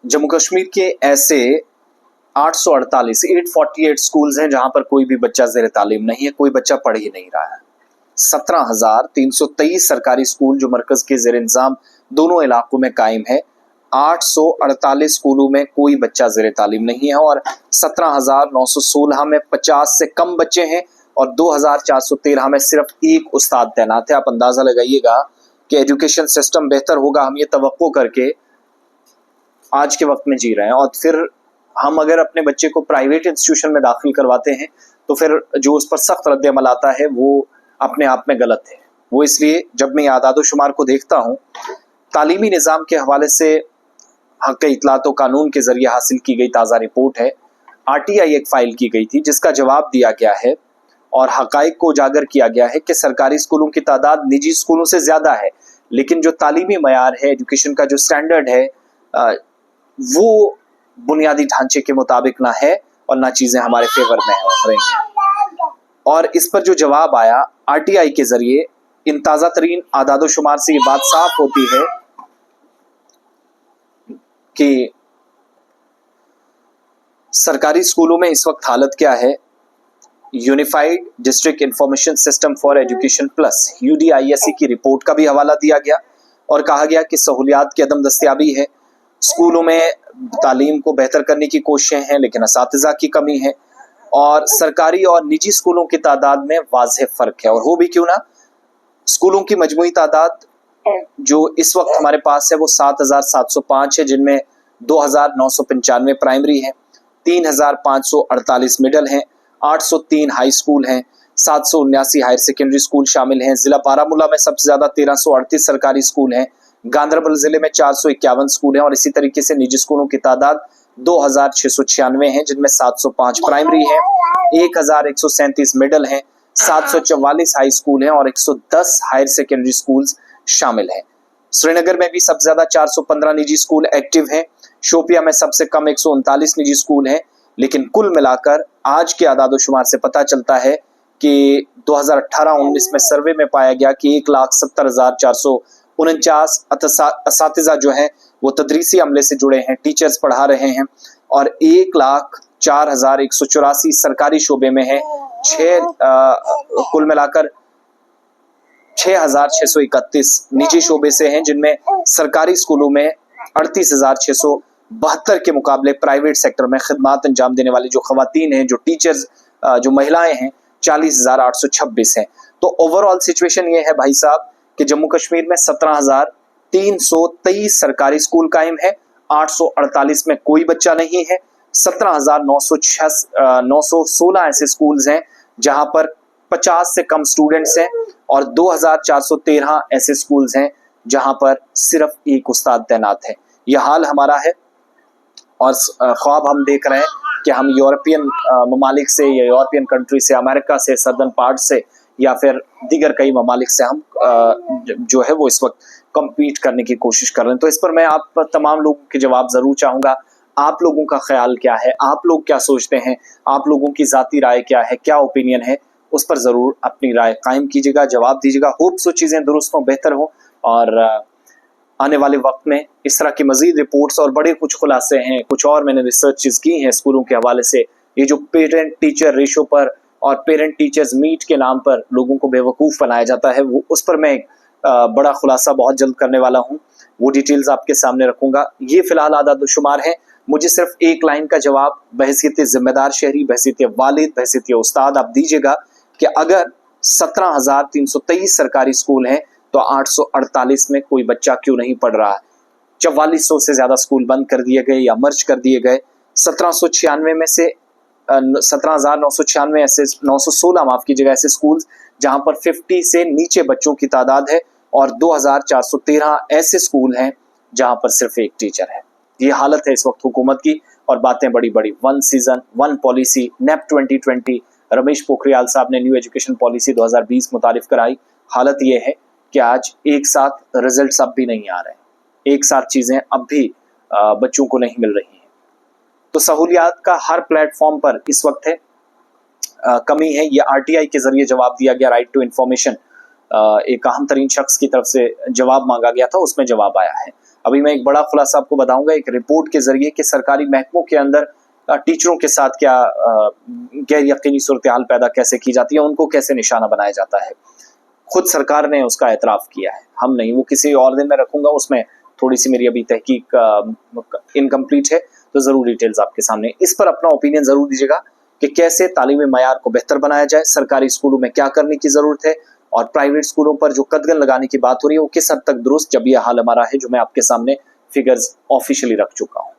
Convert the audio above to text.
जम्मू कश्मीर के ऐसे 848 स्कूल्स हैं जहां पर कोई भी बच्चा ज़ेर तालीम नहीं है, कोई बच्चा पढ़ ही नहीं रहा है। 17,323 सरकारी स्कूल जो मरकज के ज़ेर इंतजाम दोनों इलाकों में कायम है, 848 स्कूलों में कोई बच्चा ज़ेर तालीम नहीं है और 17,916 में 50 से कम बच्चे हैं और 2,413 में सिर्फ एक उस्ताद तैनात है। आप अंदाजा लगाइएगा कि एजुकेशन सिस्टम बेहतर होगा, हम ये तवक्को करके आज के वक्त में जी रहे हैं और फिर हम अगर अपने बच्चे को प्राइवेट इंस्टीट्यूशन में दाखिल करवाते हैं तो फिर जो उस पर सख्त रद्द अमल आता है वो अपने आप में गलत है। वो इसलिए जब मैं आदाद शुमार को देखता हूँ, तालीमी निज़ाम के हवाले से हक़ इत्तलात व कानून के जरिए हासिल की गई ताज़ा रिपोर्ट है, RTI एक फाइल की गई थी जिसका जवाब दिया गया है और हक़ाइक़ को उजागर किया गया है कि सरकारी स्कूलों की तादाद निजी स्कूलों से ज़्यादा है, लेकिन जो तालीमी मयार है, एजुकेशन का जो स्टैंडर्ड है वो बुनियादी ढांचे के मुताबिक ना है और ना चीज़ें हमारे फेवर में हो रही हैं। और इस पर जो जवाब आया RTI के जरिए, इन ताज़ा तरीन आदाद शुमार से ये बात साफ होती है कि सरकारी स्कूलों में इस वक्त हालत क्या है। Unified district information system for education plus UDISE की रिपोर्ट का भी हवाला दिया गया और कहा गया कि सहूलियात की अदम दस्तयाबी है, स्कूलों में तालीम को बेहतर करने की कोशिशें हैं लेकिन असातिज़ा की कमी है और सरकारी और निजी स्कूलों की तादाद में वाज़ेह फ़र्क है। और हो भी क्यों ना, स्कूलों की मजमूई तादाद जो इस वक्त हमारे पास है वो 7,705 है, जिनमें 2,995 प्राइमरी हैं, 3,548 मिडल हैं, 803 हाई स्कूल हैं, 779 हायर सेकेंडरी स्कूल शामिल हैं। ज़िला बारामूला में सबसे ज़्यादा 1338 सरकारी स्कूल हैं, गांधरबल जिले में 451 स्कूल हैं और इसी तरीके से निजी स्कूलों की तादाद 2,696 हैं, जिनमें 705 प्राइमरी हैं, 1,137 मिडल हैं, 744 हाई स्कूल हैं और 110 हायर सेकेंडरी स्कूल्स शामिल हैं। श्रीनगर में भी सबसे ज्यादा 415 निजी स्कूल एक्टिव हैं, शोपिया में सबसे कम 139 निजी स्कूल हैं, लेकिन कुल मिलाकर आज के आदाद शुमार से पता चलता है कि 2018-19 में सर्वे में पाया गया कि 1,70,449 असातिज़ा जो हैं वो तदरीसी अमले से जुड़े हैं, टीचर्स पढ़ा रहे हैं और 1,04,184 सरकारी शोबे में है, कुल मिलाकर 6,631 निजी शोबे से हैं, जिनमें सरकारी स्कूलों में 38,672 के मुकाबले प्राइवेट सेक्टर में खिदमात अंजाम देने वाली जो खवातीन हैं, जो टीचर्स, जो महिलाएं हैं, 40,826 हैं। तो ओवरऑल सिचुएशन ये है भाई साहब कि जम्मू कश्मीर में 17,323 सरकारी स्कूल कायम है, 848 में कोई बच्चा नहीं है, 17,916 ऐसे स्कूल्स हैं जहां पर 50 से कम स्टूडेंट्स हैं और 2,413 ऐसे स्कूल्स हैं जहां पर सिर्फ एक उस्ताद तैनात है। यह हाल हमारा है और ख्वाब हम देख रहे हैं कि हम यूरोपियन ममालिक से या यूरोपियन कंट्री से, अमेरिका से, सदर्न पार्ट से या फिर दीगर कई ममालिक से हम जो है वो इस वक्त कम्पीट करने की कोशिश कर रहे हैं। तो इस पर मैं आप तमाम लोगों के जवाब ज़रूर चाहूँगा। आप लोगों का ख्याल क्या है, आप लोग क्या सोचते हैं, आप लोगों की ज़ाती राय क्या है, क्या ओपिनियन है, उस पर ज़रूर अपनी राय कायम कीजिएगा, जवाब दीजिएगा। होप सो चीज़ें दुरुस्त हों, बेहतर हों और आने वाले वक्त में इस तरह की मज़ीद रिपोर्ट्स और बड़े कुछ खुलासे हैं, कुछ और मैंने रिसर्चेस की हैं स्कूलों के हवाले से। ये जो पेरेंट टीचर रेशो पर और पेरेंट टीचर्स मीट के नाम पर लोगों को बेवकूफ़ बनाया जाता है, वो उस पर मैं एक बड़ा खुलासा बहुत जल्द करने वाला हूँ, वो डिटेल्स आपके सामने रखूँगा। ये फ़िलहाल आदाद शुमार है, मुझे सिर्फ एक लाइन का जवाब बहैसियत ज़िम्मेदार शहरी, बहैसियत वालिद, बहैसियत उस्ताद आप दीजिएगा कि अगर 17,323 सरकारी स्कूल हैं तो 848 में कोई बच्चा क्यों नहीं पढ़ रहा है। 4400 से ज़्यादा स्कूल बंद कर दिए गए या मर्ज कर दिए गए। 1796 में से 17,996 ऐसे 916 माफ़ कीजिएगा ऐसे स्कूल्स जहां पर 50 से नीचे बच्चों की तादाद है और 2,413 ऐसे स्कूल हैं जहां पर सिर्फ एक टीचर है। ये हालत है इस वक्त हुकूमत की और बातें बड़ी बड़ी, one season, one policy, NEP 2020, Ramesh Pokhriyal साहब ने न्यू एजुकेशन पॉलिसी 2020 मुतारिफ कराई। हालत ये है कि आज एक साथ रिजल्ट्स अब भी नहीं आ रहे हैं, एक साथ चीज़ें अब भी बच्चों को नहीं मिल रही हैं। तो सहूलियात का हर प्लेटफॉर्म पर इस वक्त है कमी है। ये RTI के जरिए जवाब दिया गया, राइट टू इंफॉर्मेशन, एक अहम तरीन शख्स की तरफ से जवाब मांगा गया था, उसमें जवाब आया है। अभी मैं एक बड़ा खुलासा आपको बताऊंगा एक रिपोर्ट के जरिए कि सरकारी महकमों के अंदर टीचरों के साथ क्या गैर यकीनी सूरत हाल पैदा कैसे की जाती है, उनको कैसे निशाना बनाया जाता है। खुद सरकार ने उसका एतराफ किया है, हम नहीं। वो किसी और दिन में रखूंगा, उसमें थोड़ी सी मेरी अभी तहकीक इनकम्प्लीट है, तो जरूर डिटेल्स आपके सामने। इस पर अपना ओपिनियन जरूर दीजिएगा कि कैसे तालीमी मयार को बेहतर बनाया जाए, सरकारी स्कूलों में क्या करने की जरूरत है, और प्राइवेट स्कूलों पर जो कदगन लगाने की बात हो रही है वो किस हद तक दुरुस्त, जब यह हाल हमारा है जो मैं आपके सामने फिगर्स ऑफिशियली रख चुका हूं।